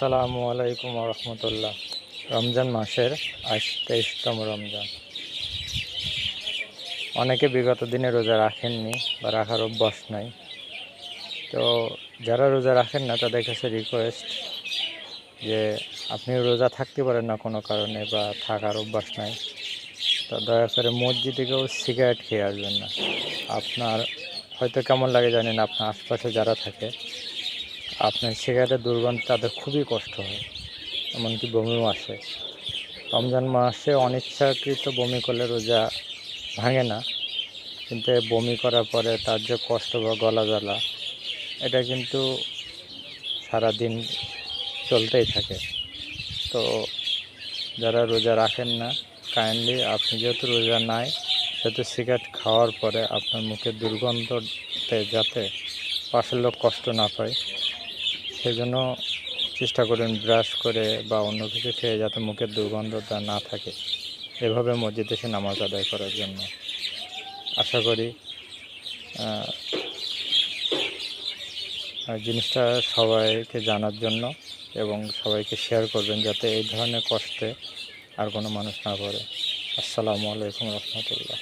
আসসালামু আলাইকুম রহমতুল্লাহ। রমজান মাসের আজ 23তম রমজান। অনেকে বিগত দিনে রোজা রাখেননি বা রাখার অভ্যাস নাই। তো যারা রোজা রাখেন না তাদের কাছে রিকোয়েস্ট যে আপনি রোজা থাকতে পারেন না কোনো কারণে বা থাকার অভ্যাস নাই, তো দয়া করে মসজিদে কেউ সিগারেট খেয়ে আসবেন না। আপনার হয়তো কেমন লাগে জানেন, আপনার আশপাশে যারা থাকে আপনার সিগারেটের দুর্গন্ধ তাদের খুবই কষ্ট হয়, এমনকি বমিও আসে। রমজান মাসে অনিচ্ছাকৃত বমি করলে রোজা ভাঙে না, কিন্তু বমি করার পরে তার যে কষ্ট বা গলা জ্বালা, এটা কিন্তু সারাদিন চলতেই থাকে। তো যারা রোজা রাখেন না, কাইন্ডলি আপনি যেহেতু রোজা নাই, সেহেতু সিগারেট খাওয়ার পরে আপনার মুখে দুর্গন্ধতে যাতে পাশের লোক কষ্ট না পায়, সেজন্য চেষ্টা করুন ব্রাশ করে বা অন্য কিছু খেয়ে যাতে মুখের দুর্গন্ধটা না থাকে, এভাবে মসজিদে এসে নামাজ আদায় করার জন্য। আশা করি জিনিসটা সবাইকে জানার জন্য এবং সবাইকে শেয়ার করবেন যাতে এই ধরনের কষ্টে আর কোনো মানুষ না পড়ে। আসসালামু আলাইকুম রহমতুল্লাহ।